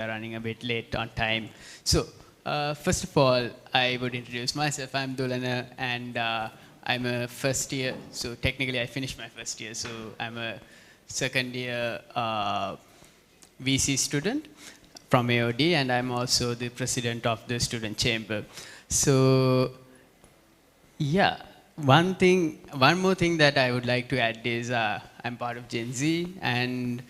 We're running a bit late on time. So, first of all, I would introduce myself. I'm Dulana, and I'm a first year. So, technically, I finished my first year. So, I'm a second year VC student from AOD, and I'm also the president of the student chamber. So, yeah, one more thing that I would like to add is I'm part of Gen Z, and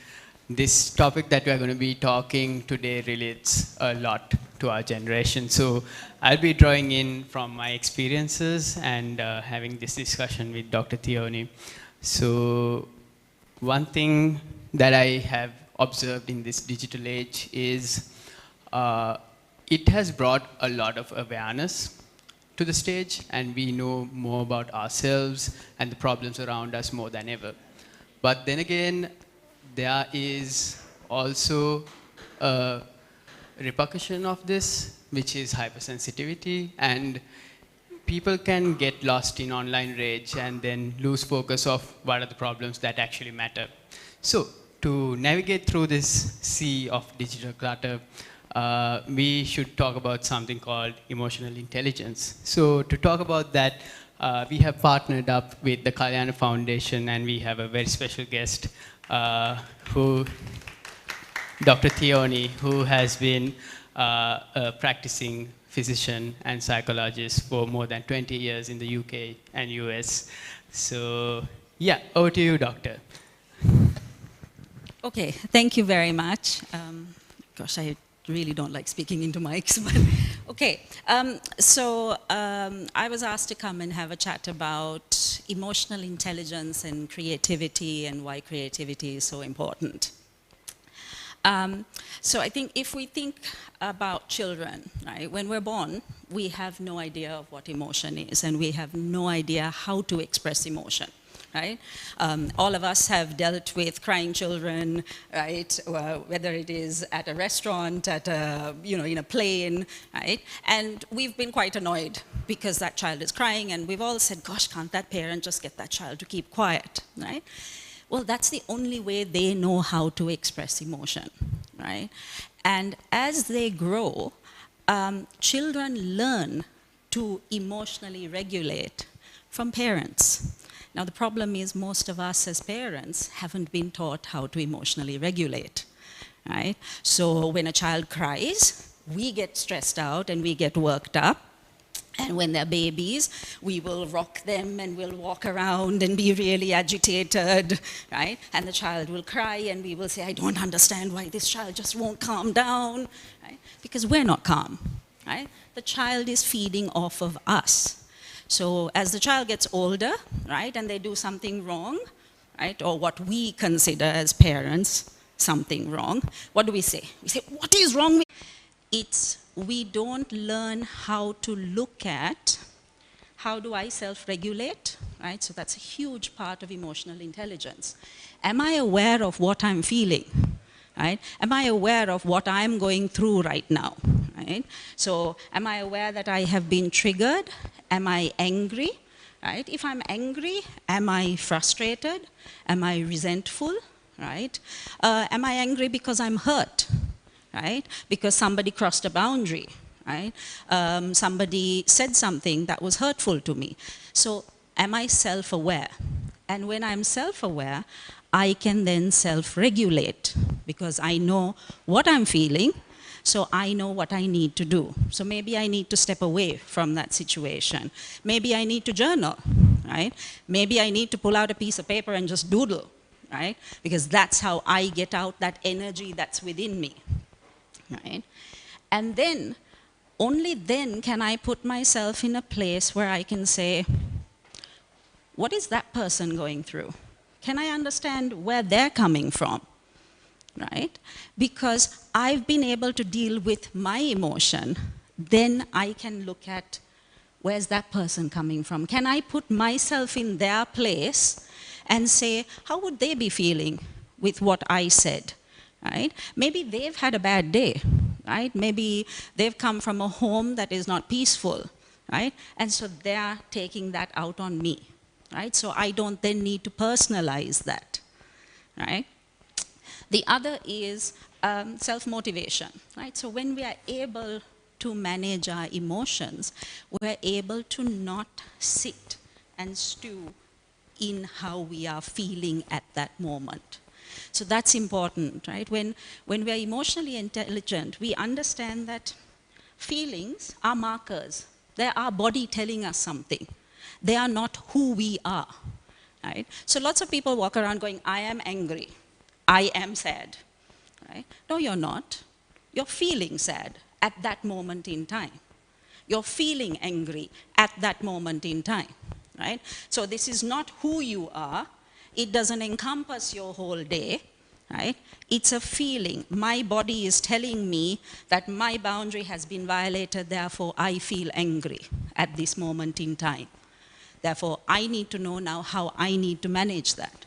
this topic that we are going to be talking today relates a lot to our generation. So I'll be drawing in from my experiences and having this discussion with Dr. Theonie. So one thing that I have observed in this digital age is it has brought a lot of awareness to the stage, and we know more about ourselves and the problems around us more than ever. But then again, there is also a repercussion of this, which is hypersensitivity, and people can get lost in online rage and then lose focus of what are the problems that actually matter. So to navigate through this sea of digital clutter, we should talk about something called emotional intelligence. So to talk about that, we have partnered up with the Kalyana Foundation, and we have a very special guest, Dr. Theonie, who has been a practicing physician and psychologist for more than 20 years in the UK and US. So, yeah, over to you, Doctor. Okay, thank you very much. Gosh, I really don't like speaking into mics, but okay. I was asked to come and have a chat about emotional intelligence and creativity and why creativity is so important. So I think if we think about children, right, when we're born, we have no idea of what emotion is, and we have no idea how to express emotion. Right? All of us have dealt with crying children, right? Whether it is at a restaurant, at a, in a plane, right? And we've been quite annoyed because that child is crying, and we've all said, gosh, can't that parent just get that child to keep quiet, right? Well, that's the only way they know how to express emotion, right? And as they grow, children learn to emotionally regulate from parents. Now, the problem is most of us as parents haven't been taught how to emotionally regulate, right? So when a child cries, we get stressed out and we get worked up. And when they're babies, we will rock them and we'll walk around and be really agitated, right? And the child will cry and we will say, I don't understand why this child just won't calm down, right? Because we're not calm, right? The child is feeding off of us. So as the child gets older, right, and they do something wrong, right, or what we consider as parents something wrong, what do we say? We say, what is wrong with it's we don't learn how to look at how do I self-regulate, right? So that's a huge part of emotional intelligence. Am I aware of what I'm feeling? Right? Am I aware of what I'm going through right now? Right? So am I aware that I have been triggered? Am I angry? Right? If I'm angry, am I frustrated? Am I resentful? Right? Am I angry because I'm hurt? Right? Because somebody crossed a boundary? Right? Somebody said something that was hurtful to me. So am I self-aware? And when I'm self-aware, I can then self-regulate because I know what I'm feeling, so I know what I need to do. So maybe I need to step away from that situation. Maybe I need to journal, right? Maybe I need to pull out a piece of paper and just doodle, right? Because that's how I get out that energy that's within me, right? And then, only then can I put myself in a place where I can say, what is that person going through? Can I understand where they're coming from, right? Because I've been able to deal with my emotion, then I can look at where's that person coming from? Can I put myself in their place and say, how would they be feeling with what I said, right? Maybe they've had a bad day, right? Maybe they've come from a home that is not peaceful, right? And so they're taking that out on me. Right? So I don't then need to personalize that, right? The other is self-motivation, right? So when we are able to manage our emotions, we're able to not sit and stew in how we are feeling at that moment. So that's important, right? When we are emotionally intelligent, we understand that feelings are markers. They're our body telling us something. They are not who we are, right? So lots of people walk around going, I am angry, I am sad, right? No, you're not. You're feeling sad at that moment in time. You're feeling angry at that moment in time, right? So this is not who you are. It doesn't encompass your whole day, right? It's a feeling. My body is telling me that my boundary has been violated, therefore I feel angry at this moment in time. Therefore, I need to know now how I need to manage that.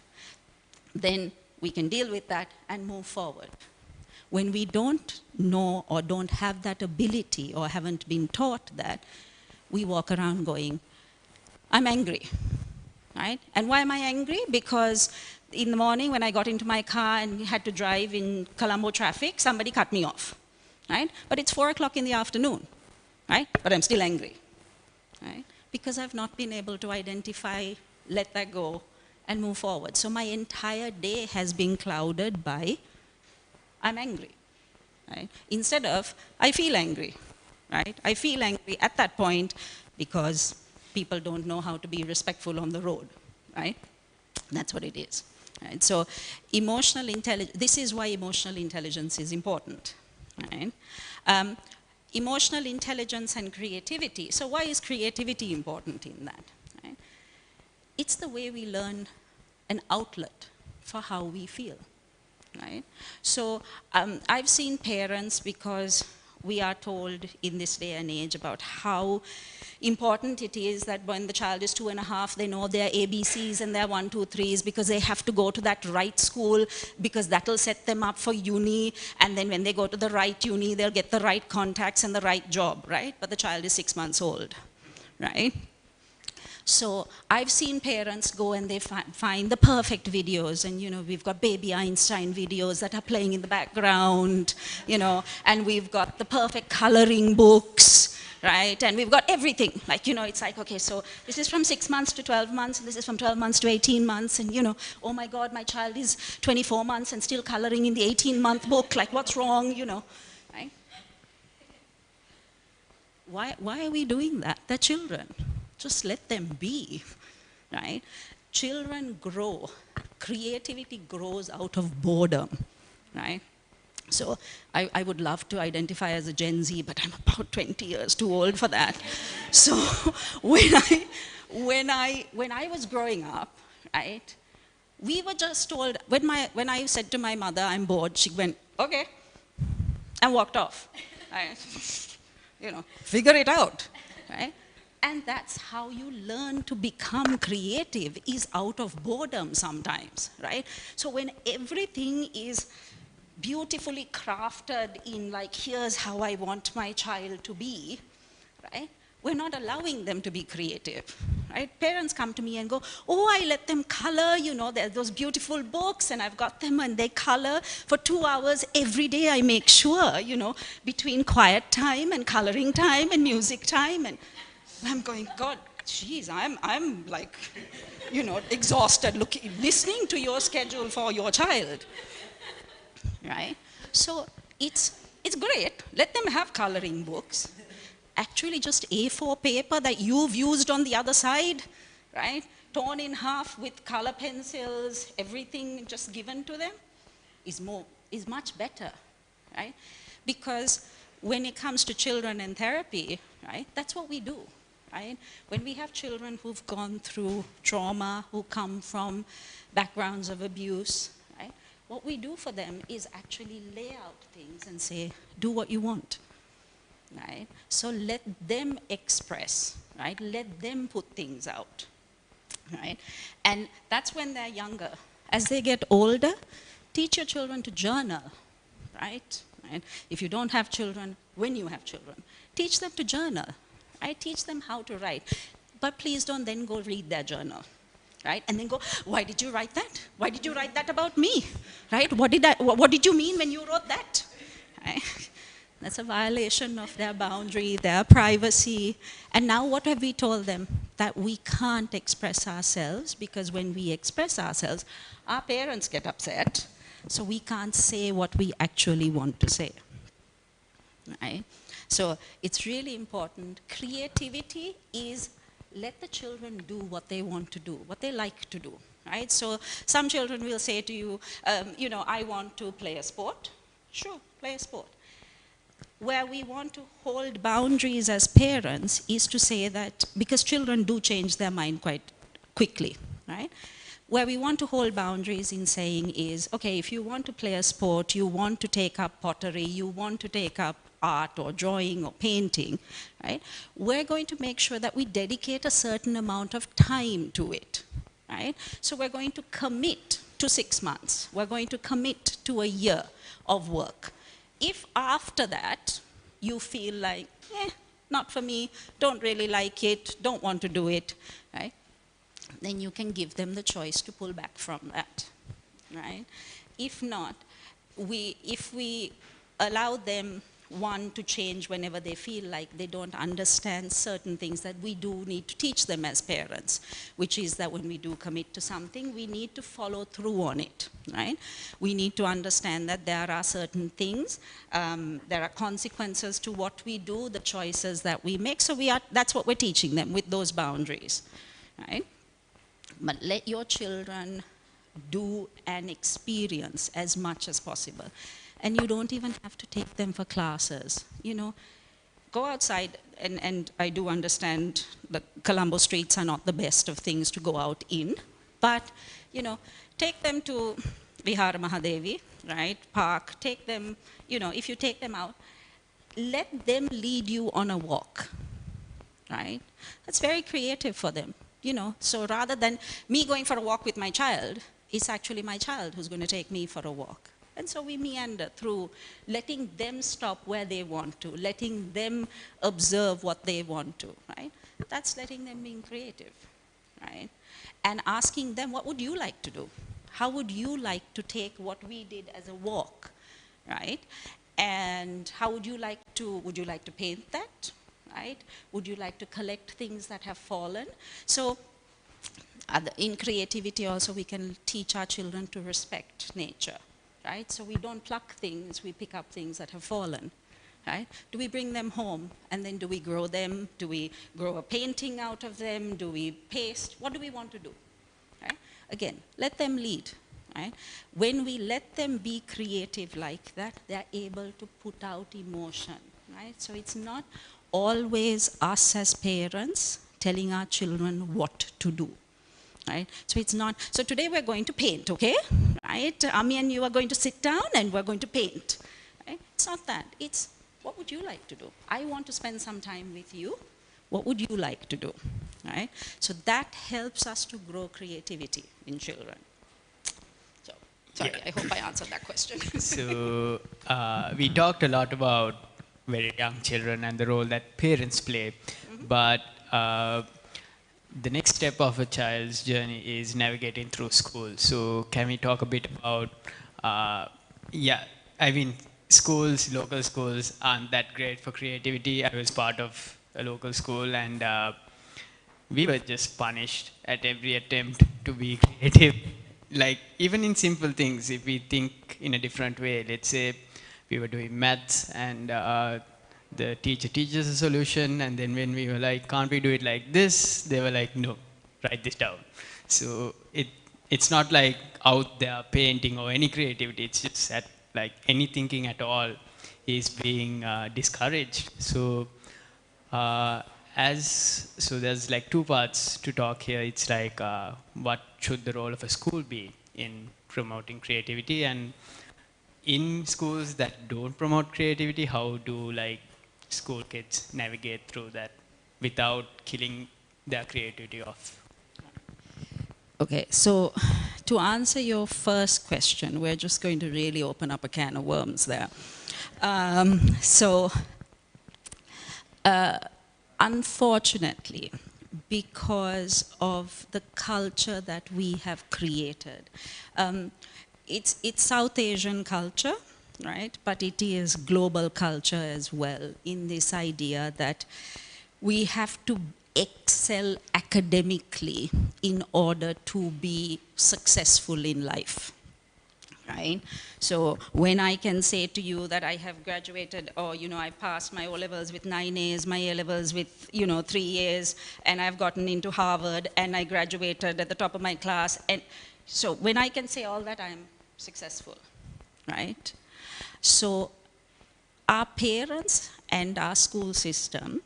Then we can deal with that and move forward. When we don't know or don't have that ability or haven't been taught that, we walk around going, I'm angry, right? And why am I angry? Because in the morning when I got into my car and had to drive in Colombo traffic, somebody cut me off, right? But it's 4 o'clock in the afternoon, right? But I'm still angry, right? Because I've not been able to identify, let that go, and move forward. So my entire day has been clouded by, I'm angry, right? Instead of, I feel angry, right? I feel angry at that point because people don't know how to be respectful on the road, right? That's what it is, right? So emotional intelligence, this is why emotional intelligence is important, right? Emotional intelligence and creativity. So why is creativity important in that, right? It's the way we learn an outlet for how we feel, right? So I've seen parents, because we are told in this day and age about how important it is that when the child is 2.5, they know their ABCs and their 1, 2, 3s, because they have to go to that right school, because that'll set them up for uni, and then when they go to the right uni, they'll get the right contacts and the right job, right? But the child is 6 months old, right? So I've seen parents go and they find the perfect videos, and we've got baby Einstein videos that are playing in the background, and we've got the perfect coloring books, right? And we've got everything. Like, it's like, okay, so this is from 6 months to 12 months, and this is from 12 months to 18 months, and oh my God, my child is 24 months and still coloring in the 18-month book, like what's wrong, right? Why are we doing that? They're children. Just let them be, right? Children grow. Creativity grows out of boredom, right? So I would love to identify as a Gen Z, but I'm about 20 years too old for that. So when I was growing up, right, we were just told, when I said to my mother, I'm bored, she went, okay, and walked off. Right? Figure it out, right? And that's how you learn to become creative, is out of boredom sometimes, right? So when everything is beautifully crafted in, like, here's how I want my child to be, right? We're not allowing them to be creative, right? Parents come to me and go, oh, I let them color, there's those beautiful books, and I've got them, and they color for 2 hours every day. I make sure, between quiet time and coloring time and music time, and I'm going, God, geez, I'm like, exhausted listening to your schedule for your child, right? So it's great. Let them have coloring books. Actually, just A4 paper that you've used on the other side, right? Torn in half with color pencils, everything just given to them is much better, right? Because when it comes to children and therapy, right, that's what we do. Right? When we have children who've gone through trauma, who come from backgrounds of abuse, right? What we do for them is actually lay out things and say, do what you want, right? So let them express, right? Let them put things out, right? And that's when they're younger. As they get older, teach your children to journal, right? If you don't have children, when you have children, teach them to journal. I teach them how to write, but please don't then go read their journal, right? And then go, why did you write that? Why did you write that about me, right? What did you mean when you wrote that? Right? That's a violation of their boundary, their privacy. And now what have we told them? That we can't express ourselves, because when we express ourselves, our parents get upset. So we can't say what we actually want to say. Right? So it's really important. Creativity is let the children do what they want to do, what they like to do. Right? So some children will say to you, you know, I want to play a sport. Sure, play a sport. Where we want to hold boundaries as parents is to say that, because children do change their mind quite quickly, right? Where we want to hold boundaries in saying is, okay, if you want to play a sport, you want to take up pottery, you want to take up art or drawing or painting, right? We're going to make sure that we dedicate a certain amount of time to it, right? So we're going to commit to 6 months. We're going to commit to a year of work. If after that you feel like, not for me, don't really like it, don't want to do it, right? Then you can give them the choice to pull back from that, right? If not, if we allow them to change whenever they feel like they don't understand certain things that we do need to teach them as parents, which is that when we do commit to something, we need to follow through on it, right? We need to understand that there are certain things, there are consequences to what we do, the choices that we make, so that's what we're teaching them with those boundaries, right? But let your children do and experience as much as possible. And you don't even have to take them for classes. You know, go outside, and I do understand that Colombo streets are not the best of things to go out in, but, you know, take them to Vihara Mahadevi, right, park, take them, you know, if you take them out, let them lead you on a walk, right? That's very creative for them, you know. So rather than me going for a walk with my child, it's actually my child who's going to take me for a walk. And so we meander through letting them stop where they want to, letting them observe what they want to, right? That's letting them be creative, right? And asking them, what would you like to do? How would you like to take what we did as a walk, right? And how would you like to paint that, right? Would you like to collect things that have fallen? So in creativity also, we can teach our children to respect nature. Right? So we don't pluck things, we pick up things that have fallen, right? Do we bring them home, and then do we grow them? Do we grow a painting out of them? Do we paste? What do we want to do, right? Again, let them lead, right? When we let them be creative like that, they're able to put out emotion, right? So it's not always us as parents telling our children what to do. Right? So it's not, so today we're going to paint, okay? Right? Ami and you are going to sit down and we're going to paint. Right? It's not that. It's, what would you like to do? I want to spend some time with you. What would you like to do? Right? So that helps us to grow creativity in children. So, sorry, yeah. I hope I answered that question. So we talked a lot about very young children and the role that parents play, but the next step of a child's journey is navigating through school. So can we talk a bit about, I mean, schools, local schools aren't that great for creativity. I was part of a local school, and we were just punished at every attempt to be creative. Like, even in simple things, if we think in a different way, let's say we were doing maths, and the teacher teaches a solution, and then when we were like, can't we do it like this? They were like, no, write this down. So it's not like out there painting or any creativity, it's just that like any thinking at all is being discouraged. So so there's like two parts to talk here. It's like what should the role of a school be in promoting creativity, and in schools that don't promote creativity, how do like school kids navigate through that without killing their creativity off? Okay, so to answer your first question, we're just going to really open up a can of worms there. Unfortunately, because of the culture that we have created. It's South Asian culture, right? But it is global culture as well, in this idea that we have to excel academically in order to be successful in life, right? So when I can say to you that I have graduated, or I passed my O-levels with 9 A's, my A-levels with 3 A's, and I've gotten into Harvard, and I graduated at the top of my class, and so when I can say all that, I'm successful, right? So our parents and our school system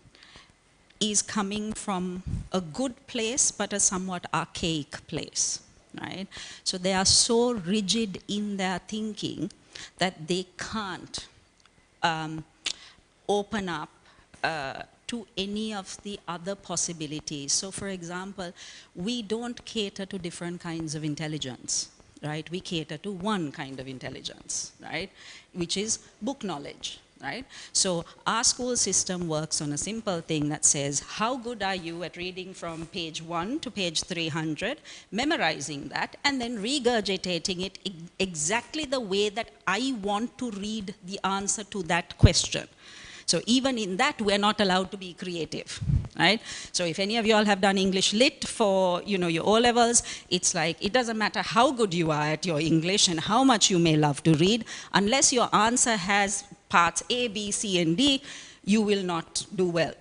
is coming from a good place, but a somewhat archaic place, right? So they are so rigid in their thinking that they can't open up to any of the other possibilities. So for example, we don't cater to different kinds of intelligence, right? We cater to one kind of intelligence, right? Which is book knowledge, right? So our school system works on a simple thing that says, how good are you at reading from page 1 to page 300, memorizing that, and then regurgitating it exactly the way that I want to read the answer to that question. So even in that, we're not allowed to be creative, right? So if any of you all have done English Lit for, your O-levels, it's like, it doesn't matter how good you are at your English and how much you may love to read, unless your answer has parts A, B, C, and D, you will not do well,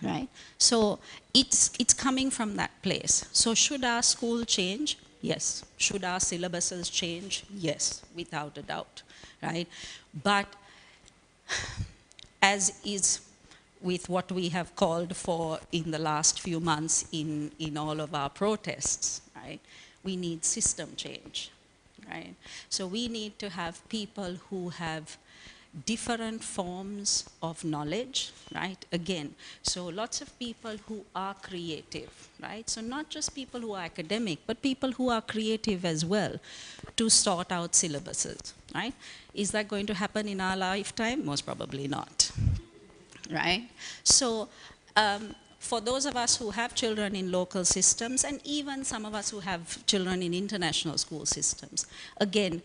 right? So it's coming from that place. So should our school change? Yes. Should our syllabuses change? Yes, without a doubt, right? But as is with what we have called for in the last few months in all of our protests, right? We need system change, right? So we need to have people who have different forms of knowledge, right? Again, so lots of people who are creative, right? So not just people who are academic, but people who are creative as well to sort out syllabuses, right? Is that going to happen in our lifetime? Most probably not, right? So for those of us who have children in local systems, and even some of us who have children in international school systems, again,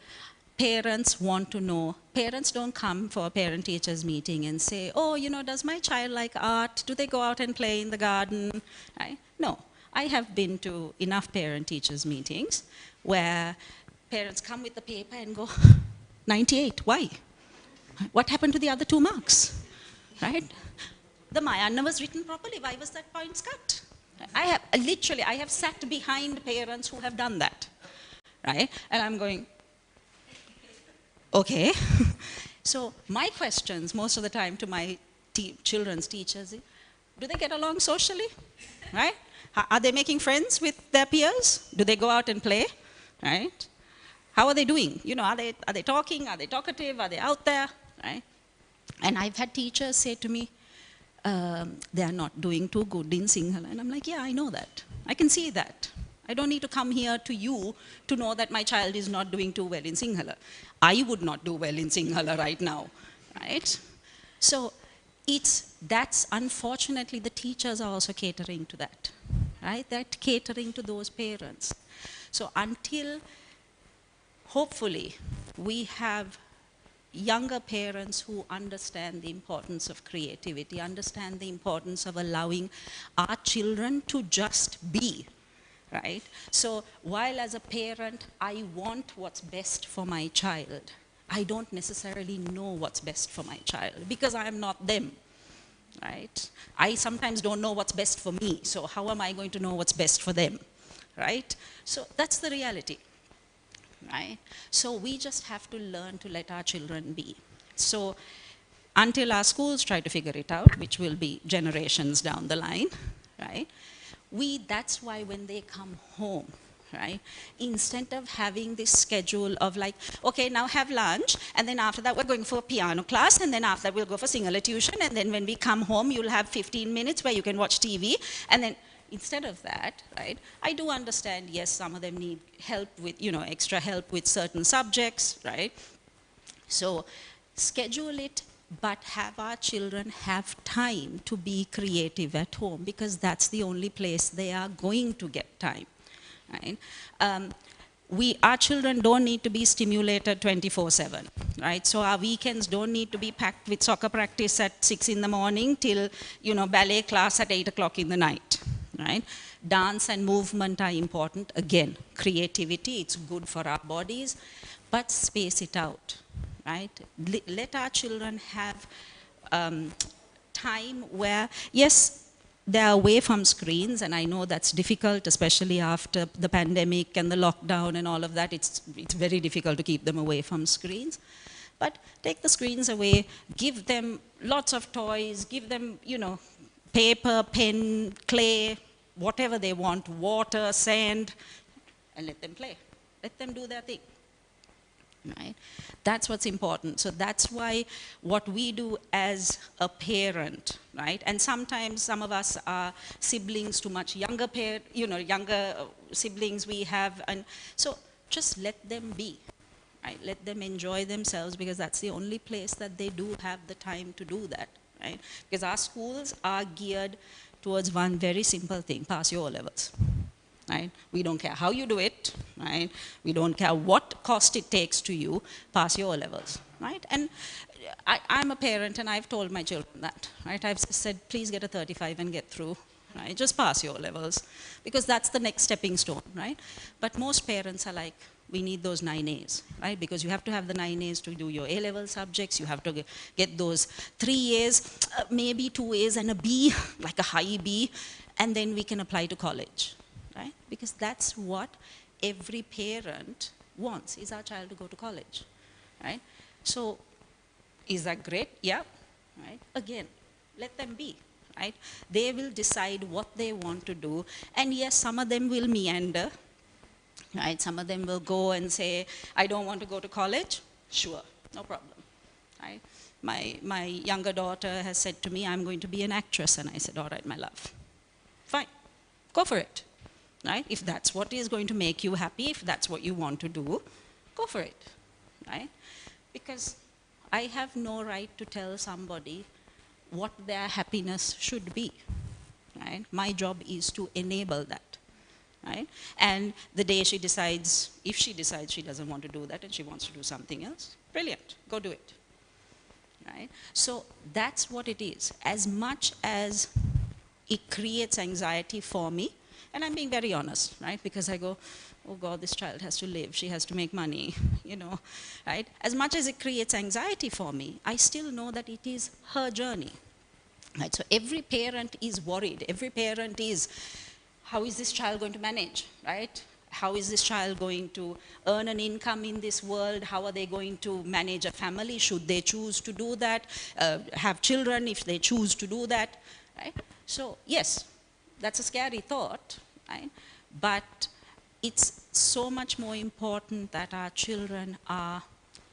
parents want to know. Parents don't come for a parent-teachers meeting and say, oh, does my child like art? Do they go out and play in the garden? Right? No. I have been to enough parent-teachers meetings where parents come with the paper and go, 98, why? What happened to the other 2 marks? Right? The Mayanna was written properly. Why was that points cut? I have sat behind parents who have done that. Right? And I'm going, okay. So my questions most of the time to my children's teachers is, do they get along socially? Right? Are they making friends with their peers? Do they go out and play? Right? How are they doing? Are they talking? Are they talkative? Are they out there? Right? And I've had teachers say to me, they are not doing too good in Sinhala. And I'm like, yeah, I know that. I can see that. I don't need to come here to you to know that my child is not doing too well in Sinhala. I would not do well in Sinhala right now, right? So that's unfortunately the teachers are also catering to that, right? They're catering to those parents. So until hopefully we have younger parents who understand the importance of creativity, understand the importance of allowing our children to just be, right? So while as a parent, I want what's best for my child, I don't necessarily know what's best for my child because I am not them, right? I sometimes don't know what's best for me, so how am I going to know what's best for them, right? So that's the reality, right? So we just have to learn to let our children be. So until our schools try to figure it out, which will be generations down the line, right? That's why when they come home, right, instead of having this schedule of like, okay, now have lunch, and then after that we're going for a piano class, and then after that we'll go for Sinhala tuition, and then when we come home, you'll have 15 minutes where you can watch TV, and then instead of that, right, I do understand, yes, some of them need help with, extra help with certain subjects, right? So schedule it but have our children have time to be creative at home, because that's the only place they are going to get time, right? Our children don't need to be stimulated 24/7, right? So our weekends don't need to be packed with soccer practice at 6 in the morning till, ballet class at 8 o'clock in the night, right? Dance and movement are important. Again, creativity, it's good for our bodies, but space it out, right? Let our children have time where, yes, they're away from screens, and I know that's difficult, especially after the pandemic and the lockdown and all of that. It's very difficult to keep them away from screens. But take the screens away, give them lots of toys, give them, paper, pen, clay, whatever they want, water, sand, and let them play. Let them do their thing. Right? That's what's important. So that's why what we do as a parent, right? And sometimes some of us are siblings to much younger younger siblings we have, and so just let them be, right? Let them enjoy themselves, because that's the only place that they do have the time to do that, right? Because our schools are geared towards one very simple thing: pass your O-levels. Right? We don't care how you do it, right? We don't care what cost it takes to you, pass your O-levels, right? And I'm a parent, and I've told my children that, right? I've said, please get a 35 and get through, right? Just pass your O-levels, because that's the next stepping stone, right? But most parents are like, we need those 9 A's, right? Because you have to have the 9 A's to do your A-level subjects. You have to get those 3 A's, maybe 2 A's and a B, like a high B, and then we can apply to college. Right? Because that's what every parent wants, is our child to go to college, right? So, is that great? Yeah, right? Again, let them be, right? They will decide what they want to do, and yes, some of them will meander, right? Some of them will go and say, I don't want to go to college. Sure, no problem, right? My younger daughter has said to me, I'm going to be an actress, and I said, all right, my love, fine, go for it. Right? If that's what is going to make you happy, if that's what you want to do, go for it, right? Because I have no right to tell somebody what their happiness should be, right? My job is to enable that, right? And the day she decides, if she decides she doesn't want to do that and she wants to do something else, brilliant, go do it, right? So that's what it is. As much as it creates anxiety for me, and I'm being very honest, right? Because I go, oh God, this child has to live, she has to make money, right? As much as it creates anxiety for me, I still know that it is her journey, right? So every parent is worried. Every parent is, how is this child going to manage, right? How is this child going to earn an income in this world? How are they going to manage a family, should they choose to do that? Have children if they choose to do that, right? So yes, that's a scary thought, right? But it's so much more important that our children are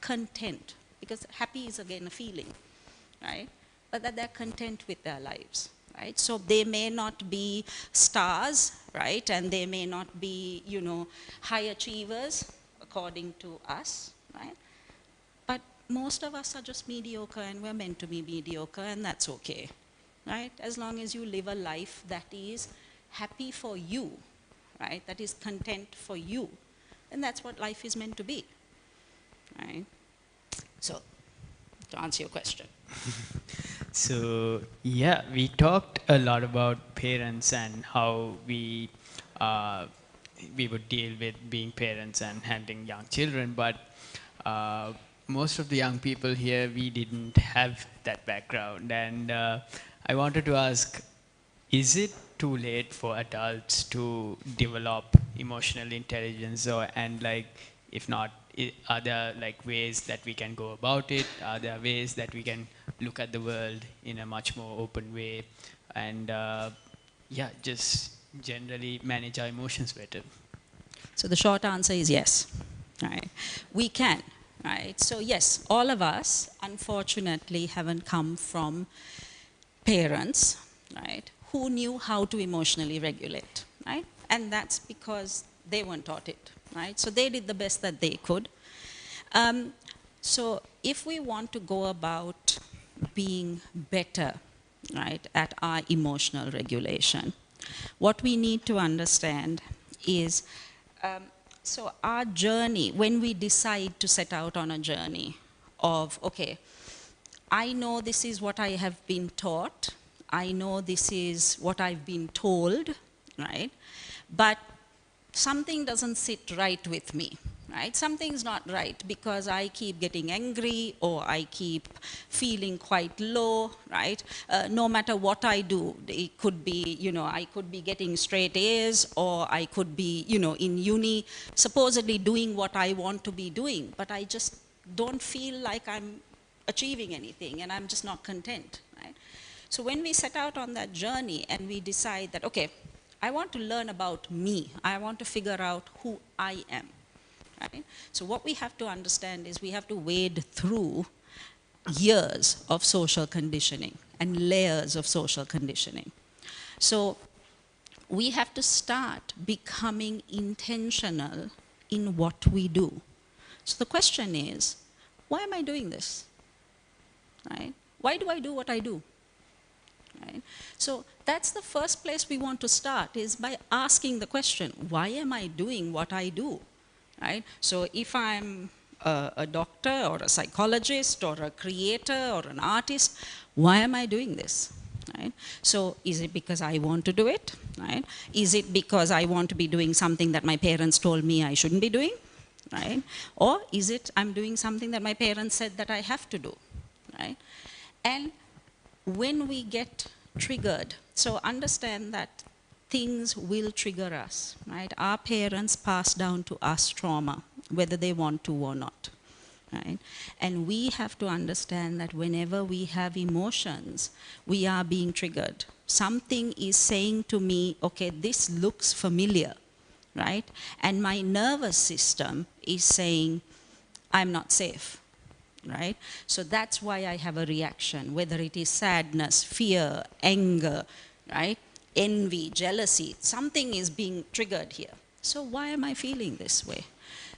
content, because happy is again a feeling, right? But that they're content with their lives, right? So they may not be stars, right? And they may not be, high achievers according to us, right? But most of us are just mediocre, and we're meant to be mediocre, and that's okay, right? As long as you live a life that is happy for you, right? That is content for you, and that's what life is meant to be, right? So, to answer your question. So, yeah, we talked a lot about parents and how we would deal with being parents and handling young children, but most of the young people here, we didn't have that background, and I wanted to ask, is it too late for adults to develop emotional intelligence, if not, are there ways that we can go about it? Are there ways that we can look at the world in a much more open way and just generally manage our emotions better? So the short answer is yes, right? We can, right? So yes, all of us, unfortunately, haven't come from parents, right, who knew how to emotionally regulate, right? And that's because they weren't taught it, right? So they did the best that they could. So if we want to go about being better, right, at our emotional regulation. What we need to understand is, so our journey, when we decide to set out on a journey of, okay, I know this is what I have been taught, I know this is what I've been told, right, but something doesn't sit right with me. Right? Something's not right because I keep getting angry or I keep feeling quite low, right? No matter what I do, it could be, you know, I could be getting straight A's or I could be, you know, in uni, supposedly doing what I want to be doing, but I just don't feel like I'm achieving anything and I'm just not content, right? So when we set out on that journey and we decide that, okay, I want to learn about me, I want to figure out who I am. Right? So what we have to understand is we have to wade through years of social conditioning and layers of social conditioning. So we have to start becoming intentional in what we do. So the question is, why am I doing this? Right? Why do I do what I do? Right? So that's the first place we want to start, is by asking the question, why am I doing what I do? Right? So if I'm a doctor or a psychologist or a creator or an artist, why am I doing this? Right? So is it because I want to do it? Right? Is it because I want to be doing something that my parents told me I shouldn't be doing? Right? Or is it I'm doing something that my parents said that I have to do? Right? And when we get triggered, so understand that things will trigger us, right? Our parents pass down to us trauma, whether they want to or not, right? And we have to understand that whenever we have emotions, we are being triggered. Something is saying to me, okay, this looks familiar, right? And my nervous system is saying, I'm not safe, right? So that's why I have a reaction, whether it is sadness, fear, anger, right? Envy, jealousy, something is being triggered here. So why am I feeling this way?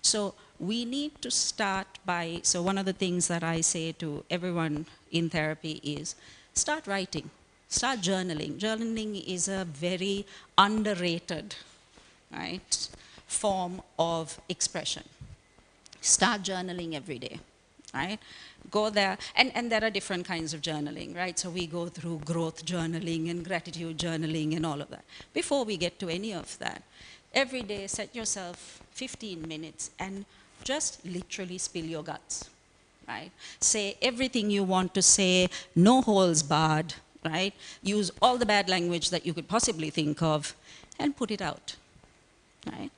So we need to start by, so one of the things that I say to everyone in therapy is, start writing, start journaling. Journaling is a very underrated, right, form of expression. Start journaling every day, right? Go there, and there are different kinds of journaling, right? So we go through growth journaling and gratitude journaling and all of that. Before we get to any of that, every day set yourself 15 minutes and just literally spill your guts, right? Say everything you want to say, no holes barred, right? Use all the bad language that you could possibly think of and put it out, right?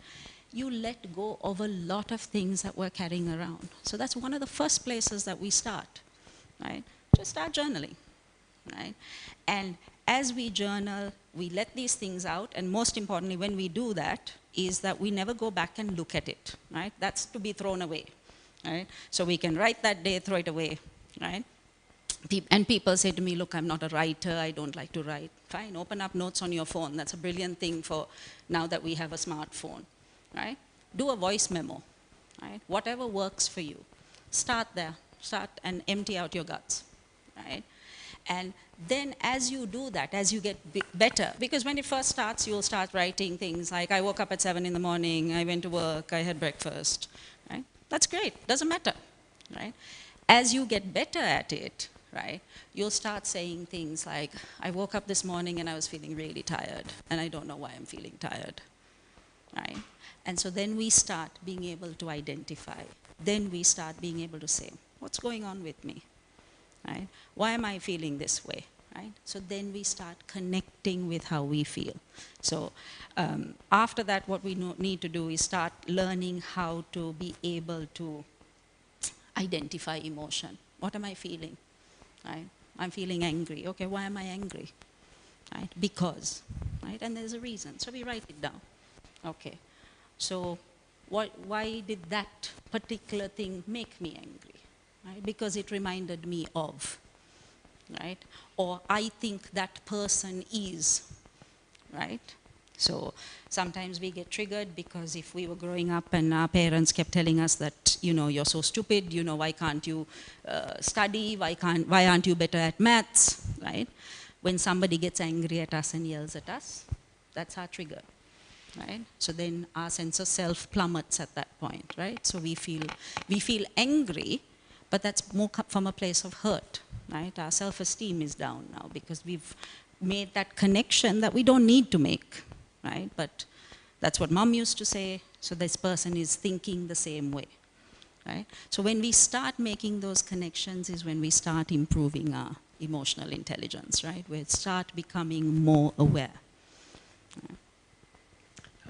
You let go of a lot of things that we're carrying around. So that's one of the first places that we start, right? Just start journaling, right? And as we journal, we let these things out, and most importantly, when we do that, is that we never go back and look at it, right? That's to be thrown away, right? So we can write that day, throw it away, right? And people say to me, look, I'm not a writer, I don't like to write. Fine, open up notes on your phone. That's a brilliant thing for now that we have a smartphone. Right? Do a voice memo, right? Whatever works for you. Start there. Start and empty out your guts, right? And then as you do that, as you get better, because when it first starts, you'll start writing things like, I woke up at 7 in the morning, I went to work, I had breakfast, right? That's great, doesn't matter, right? As you get better at it, right, you'll start saying things like, I woke up this morning and I was feeling really tired, and I don't know why I'm feeling tired, right? And so then we start being able to identify. Then we start being able to say, what's going on with me? Right? Why am I feeling this way? Right? So then we start connecting with how we feel. So after that, what we need to do is start learning how to be able to identify emotion. What am I feeling? Right? I'm feeling angry. Okay, why am I angry? Right? Because. Right? And there's a reason. So we write it down. Okay. So why did that particular thing make me angry? Right? Because it reminded me of, right? Or I think that person is, right? So sometimes we get triggered because if we were growing up and our parents kept telling us that us, you're so stupid, why can't you study, why aren't you better at maths, right? When somebody gets angry at us and yells at us, that's our trigger, right? So then our sense of self plummets at that point, right? So we feel angry, but that's more from a place of hurt, right? Our self-esteem is down now because we've made that connection that we don't need to make, right? But that's what mom used to say, so this person is thinking the same way, right? So when we start making those connections is when we start improving our emotional intelligence, right? We start becoming more aware.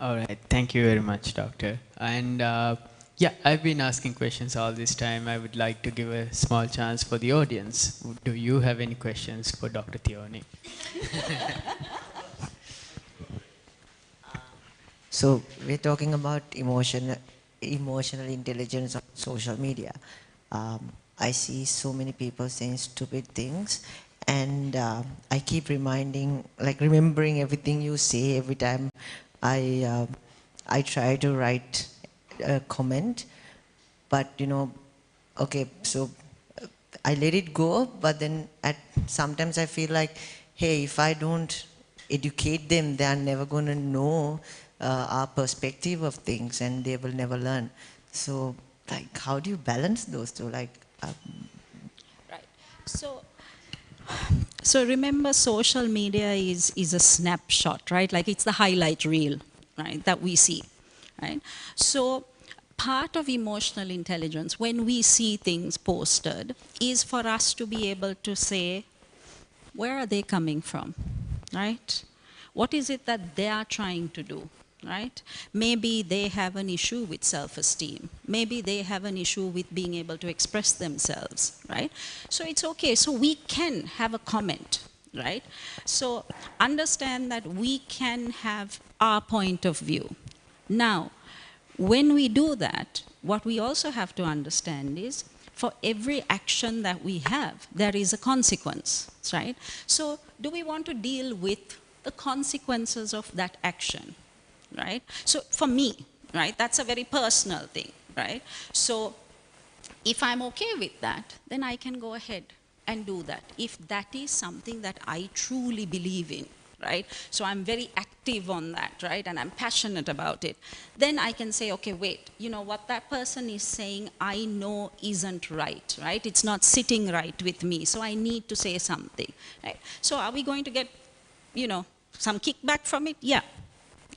All right, thank you very much, Doctor. And yeah, I've been asking questions all this time. I would like to give a small chance for the audience. Do you have any questions for Dr. Theonie? So we're talking about emotional intelligence on social media. I see so many people saying stupid things, and I keep remembering everything you say every time I try to write a comment, but okay, so I let it go, but then sometimes I feel like, hey, if I don't educate them, they are never going to know our perspective of things, and they will never learn. So, how do you balance those two? Right. So remember, social media is a snapshot, right? Like it's the highlight reel, right, that we see, right? So part of emotional intelligence, when we see things posted, is for us to be able to say, where are they coming from, right? What is it that they are trying to do, right? Maybe they have an issue with self-esteem. Maybe they have an issue with being able to express themselves, right? So it's okay. So we can have a comment, right? So understand that we can have our point of view. Now, when we do that, what we also have to understand is for every action that we have, there is a consequence, right? So do we want to deal with the consequences of that action, right? So for me, right, that's a very personal thing, right? So if I'm okay with that, then I can go ahead and do that. If that is something that I truly believe in, right? So I'm very active on that, right? And I'm passionate about it. Then I can say, okay, wait, you know what that person is saying, I know isn't right, right? It's not sitting right with me, so I need to say something, right? So are we going to get, some kickback from it? Yeah,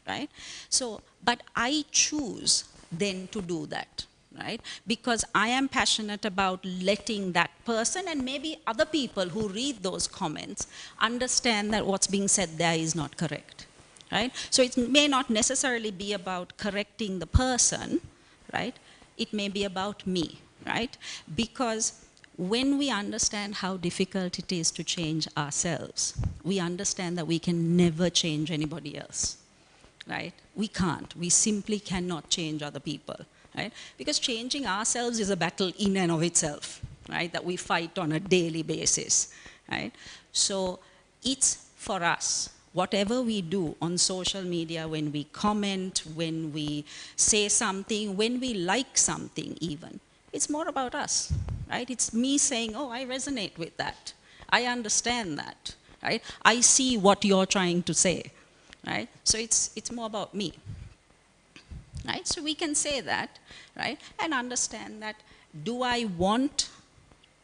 right? So, but I choose then to do that, right? Because I am passionate about letting that person and maybe other people who read those comments understand that what's being said there is not correct, right? So it may not necessarily be about correcting the person, right? It may be about me, right? Because when we understand how difficult it is to change ourselves, we understand that we can never change anybody else, right? We can't. We simply cannot change other people, right? Because changing ourselves is a battle in and of itself, right? That we fight on a daily basis, right? So it's for us. Whatever we do on social media, when we comment, when we say something, when we like something even, it's more about us, right? It's me saying, oh, I resonate with that. I understand that, right? I see what you're trying to say, right? So it's more about me, right? So we can say that, right? And understand that, do I want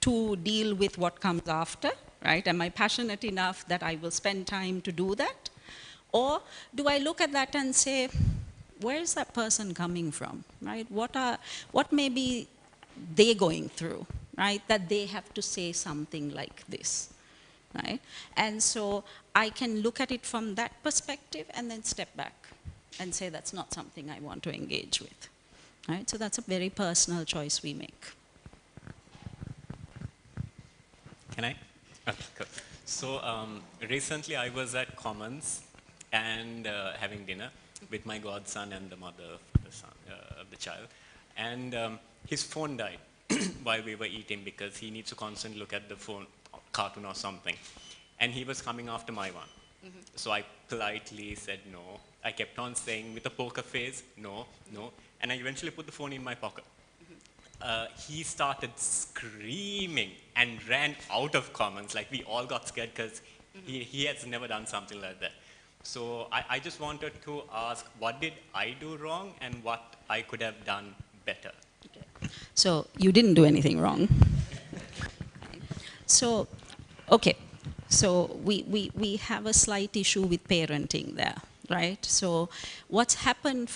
to deal with what comes after, right? Am I passionate enough that I will spend time to do that? Or do I look at that and say, where is that person coming from, right? What may be they going through, right? That they have to say something like this, right? And so I can look at it from that perspective and then step back and say that's not something I want to engage with, right? So that's a very personal choice we make. Can I? Okay, cool. So recently I was at Commons and having dinner with my godson and the mother of the child, and his phone died while we were eating because he needs to constantly look at the phone, cartoon or something, and he was coming after my one. Mm-hmm. So I politely said no. I kept on saying with a poker face, no, no, and I eventually put the phone in my pocket. Mm-hmm. he started screaming and ran out of Commons. Like we all got scared because he has never done something like that. So I just wanted to ask, what did I do wrong and what I could have done better? Okay. So you didn't do anything wrong. So, okay. So we have a slight issue with parenting there, right? So what happens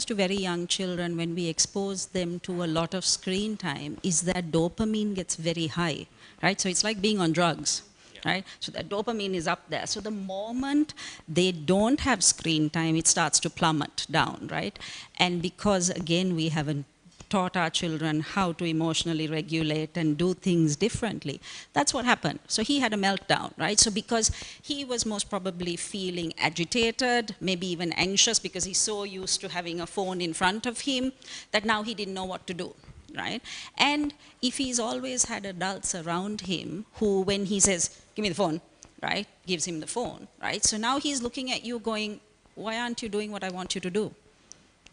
to very young children when we expose them to a lot of screen time is that dopamine gets very high, right? So it's like being on drugs. Right? So that dopamine is up there. So the moment they don't have screen time, it starts to plummet down, right? And because, again, we haven't taught our children how to emotionally regulate and do things differently, that's what happened. So he had a meltdown, right? So because he was most probably feeling agitated, maybe even anxious because he's so used to having a phone in front of him that now he didn't know what to do. Right? And if he's always had adults around him who, when he says, give me the phone, right, gives him the phone, right? So now he's looking at you going, why aren't you doing what I want you to do,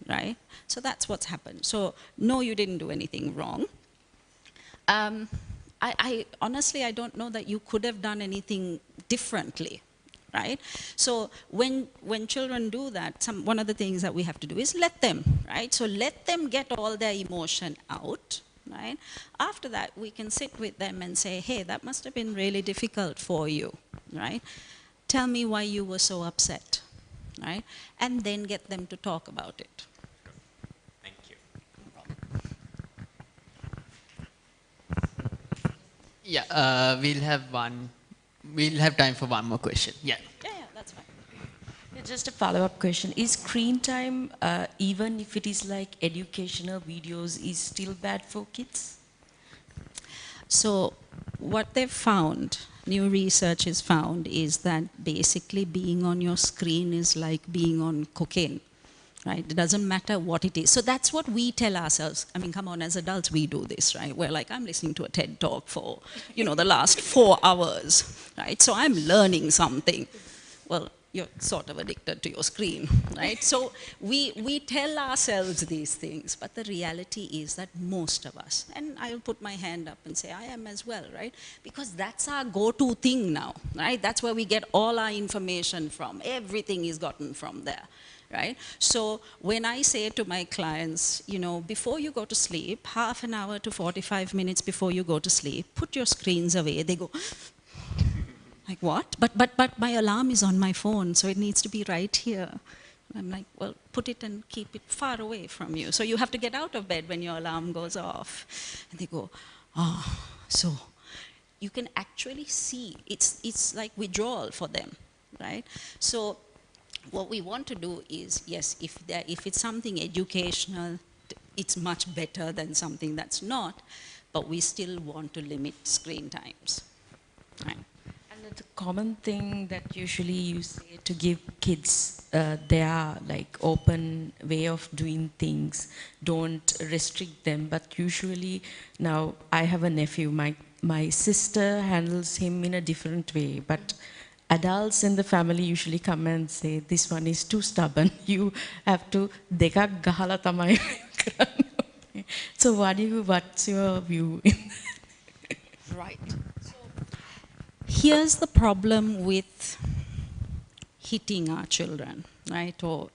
right? So that's what's happened. So no, you didn't do anything wrong. I honestly, I don't know that you could have done anything differently. Right? So when children do that, one of the things that we have to do is let them, right? So let them get all their emotion out, right? After that, we can sit with them and say, hey, that must have been really difficult for you, right? Tell me why you were so upset, right? And then get them to talk about it. Thank you. Yeah, we'll have time for one more question. Yeah. Yeah, that's fine. Yeah, just a follow-up question. Is screen time, even if it is like educational videos, is still bad for kids? So what they've found, new research has found, is that basically being on your screen is like being on cocaine. Right? It doesn't matter what it is. So that's what we tell ourselves. I mean, come on, as adults, we do this, right? We're like, I'm listening to a TED talk for, the last 4 hours, right? So I'm learning something. Well, you're sort of addicted to your screen, right? So we tell ourselves these things, but the reality is that most of us, and I'll put my hand up and say I am as well, right? Because that's our go-to thing now, right? That's where we get all our information from. Everything is gotten from there. Right? So when I say to my clients, before you go to sleep, half an hour to 45 minutes before you go to sleep, put your screens away. They go, like, what? But my alarm is on my phone, so it needs to be right here. I'm like, well, put it and keep it far away from you. So you have to get out of bed when your alarm goes off. And they go, so you can actually see, it's like withdrawal for them, right? So what we want to do is, yes, if it's something educational, it's much better than something that's not, but we still want to limit screen times. Right? And the common thing that usually you say to give kids their like open way of doing things, don't restrict them, but usually now I have a nephew, my sister handles him in a different way, but adults in the family usually come and say, this one is too stubborn. You have to dekak gahala tamai karanne. So what's your view? Right. So here's the problem with hitting our children, right? Or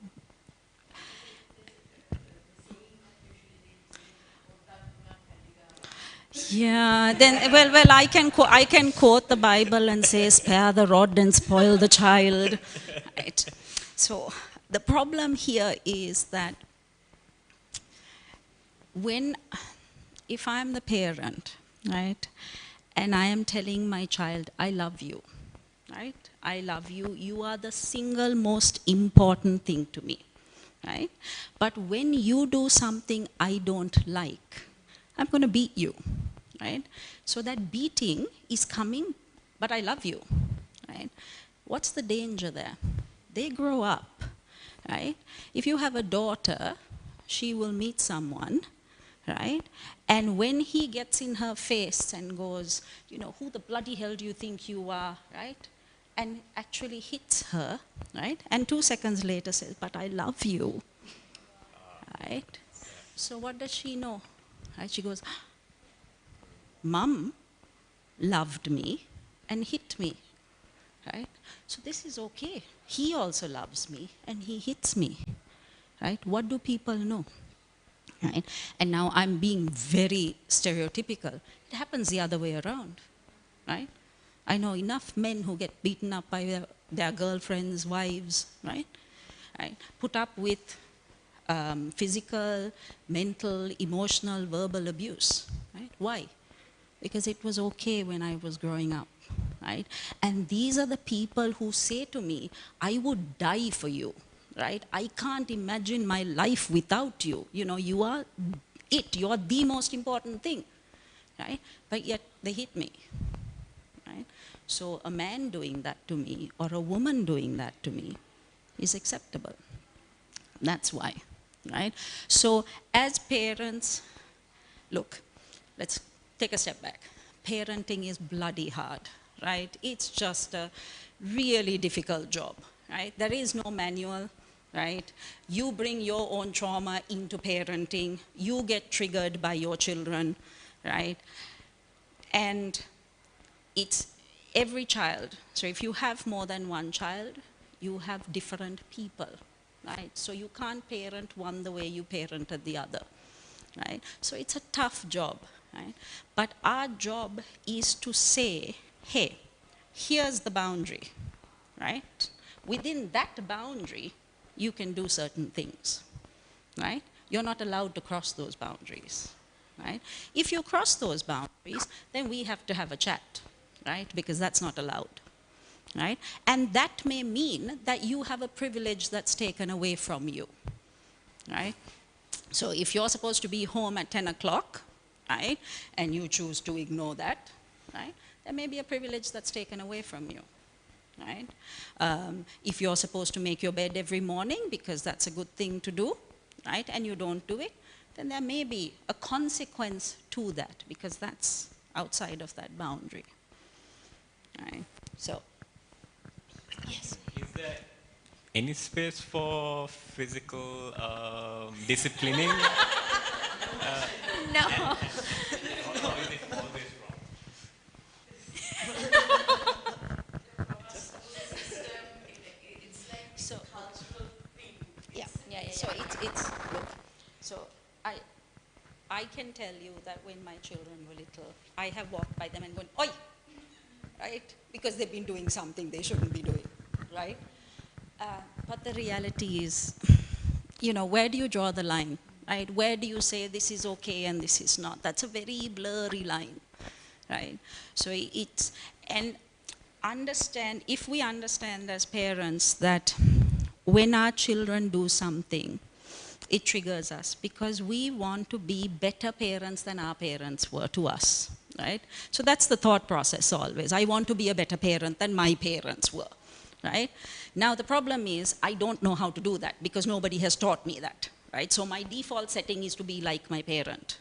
yeah, then well, I can quote the Bible and say, spare the rod and spoil the child. Right? So the problem here is that if I'm the parent, right, and I am telling my child, I love you, right? I love you. You are the single most important thing to me, right? But when you do something I don't like, I'm going to beat you, right? So that beating is coming, but I love you, right? What's the danger there? They grow up, right? If you have a daughter, she will meet someone, right? And when he gets in her face and goes, who the bloody hell do you think you are, right? And actually hits her, right? And 2 seconds later says, but I love you, right? So what does she know? Right? She goes, Mum loved me and hit me. Right? So this is okay. He also loves me and he hits me. Right? What do people know? Right? And now I'm being very stereotypical. It happens the other way around. Right? I know enough men who get beaten up by their girlfriends, wives, right? Right? Put up with physical, mental, emotional, verbal abuse. Right? Why? Because it was okay when I was growing up. Right? And these are the people who say to me, I would die for you. Right? I can't imagine my life without you. You know, you are it. You are the most important thing. Right? But yet they hit me. Right? So a man doing that to me or a woman doing that to me is acceptable. That's why. Right? So as parents, look, let's take a step back. Parenting is bloody hard. Right? It's just a really difficult job. Right? There is no manual. Right? You bring your own trauma into parenting. You get triggered by your children. Right? And it's every child. So if you have more than one child, you have different people. Right? So you can't parent one the way you parented the other. Right? So it's a tough job. Right? But our job is to say, hey, here's the boundary. Right? Within that boundary, you can do certain things, right? You're not allowed to cross those boundaries, right? If you cross those boundaries, then we have to have a chat, right? Because that's not allowed, right? And that may mean that you have a privilege that's taken away from you, right? So if you're supposed to be home at 10 o'clock, right, and you choose to ignore that, right, there may be a privilege that's taken away from you. Right? If you're supposed to make your bed every morning because that's a good thing to do, right, and you don't do it, then there may be a consequence to that because that's outside of that boundary. Right? So, yes. Is there any space for physical disciplining? No. Or is it always wrong? So, yeah. So it's look. So I can tell you that when my children were little, I have walked by them and gone, oi, right? Because they've been doing something they shouldn't be doing, right? But the reality is, you know, where do you draw the line, right? Where do you say this is okay and this is not? That's a very blurry line, right? So it's, and understand, if we understand as parents that when our children do something, it triggers us because we want to be better parents than our parents were to us, right? So that's the thought process always. I want to be a better parent than my parents were, right? Now the problem is I don't know how to do that because nobody has taught me that, right? So my default setting is to be like my parent,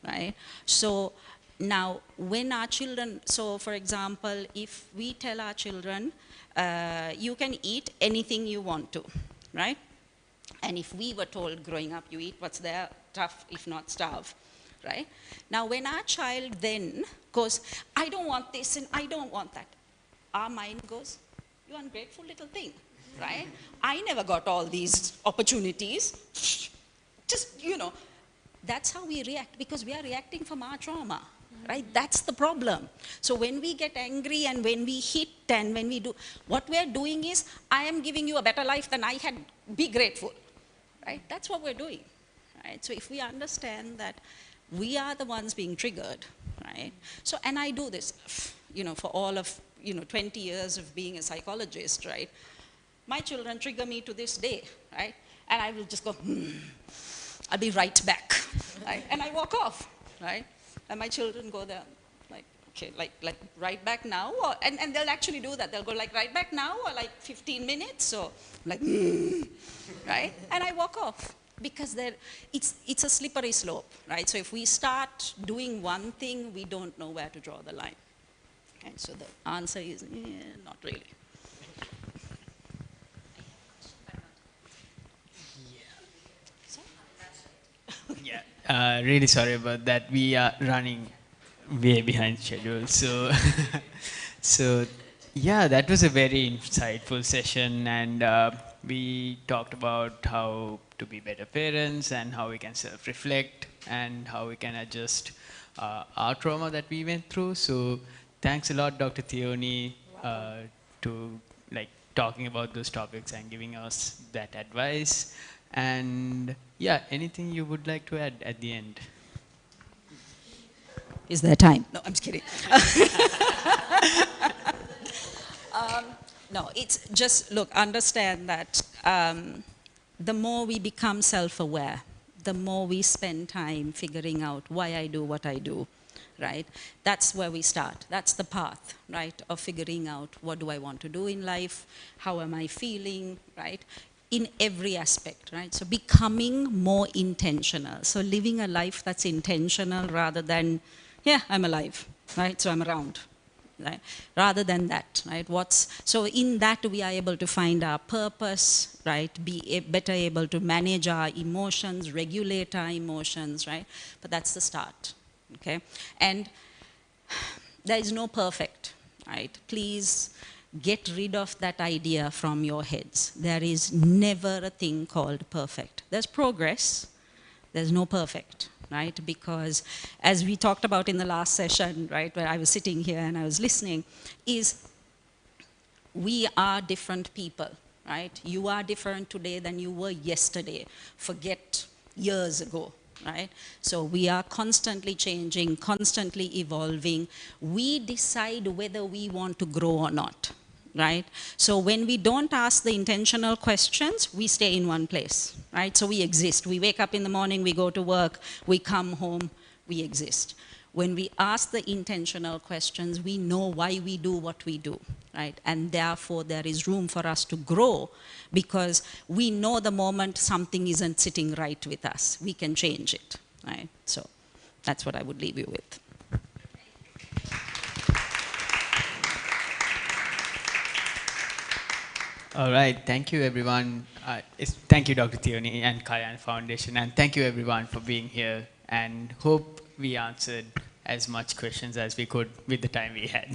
right? So now when our children, so for example, if we tell our children, you can eat anything you want to, right? And if we were told growing up, you eat what's there, tough, if not starve, right? Now when our child then goes, I don't want this and I don't want that, our mind goes, you ungrateful little thing, right? I never got all these opportunities. Just, you know, that's how we react because we are reacting from our trauma, right? That's the problem. So when we get angry and when we hit and when we do, what we're doing is, I am giving you a better life than I had, be grateful, right? That's what we're doing, right? So if we understand that we are the ones being triggered, right? So, and I do this, you know, for all of, 20 years of being a psychologist, right? My children trigger me to this day, right? And I will just go, I'll be right back, right? And I walk off, right? And my children go there, like, okay, like right back now, or, and they'll actually do that. They'll go like right back now, or like 15 minutes, or like, right? And I walk off because it's a slippery slope, right? So if we start doing one thing, we don't know where to draw the line. Okay? So the answer is, not really. Yeah. Really sorry about that. We are running way behind schedule. So, so yeah, that was a very insightful session, and we talked about how to be better parents and how we can self-reflect and how we can adjust our trauma that we went through. So, thanks a lot, Dr. Theonie, to like talking about those topics and giving us that advice. And yeah, anything you would like to add at the end? Is there time? No, I'm just kidding. No, it's just, look, understand that the more we become self-aware, the more we spend time figuring out why I do what I do, right? That's where we start. That's the path, right, of figuring out what do I want to do in life, how am I feeling, right? In every aspect, right? So becoming more intentional. So living a life that's intentional rather than, yeah, I'm alive, right? So I'm around, right? Rather than that, right? So in that we are able to find our purpose, right? Be better able to manage our emotions, regulate our emotions, right? But that's the start, okay? And there is no perfect, right? Please get rid of that idea from your heads. There is never a thing called perfect. There's progress, there's no perfect, right? Because as we talked about in the last session, right, where I was sitting here and I was listening, is we are different people, right? You are different today than you were yesterday. Forget years ago, right? So we are constantly changing, constantly evolving. We decide whether we want to grow or not, right? So when we don't ask the intentional questions, we stay in one place, right? So we exist. We wake up in the morning, we go to work, we come home, we exist. When we ask the intentional questions, we know why we do what we do, right? And therefore, there is room for us to grow because we know the moment something isn't sitting right with us, we can change it, right? So that's what I would leave you with. All right, thank you everyone. Thank you, Dr. Theonie and Kalyana Foundation, and thank you everyone for being here, and hope we answered as much questions as we could with the time we had.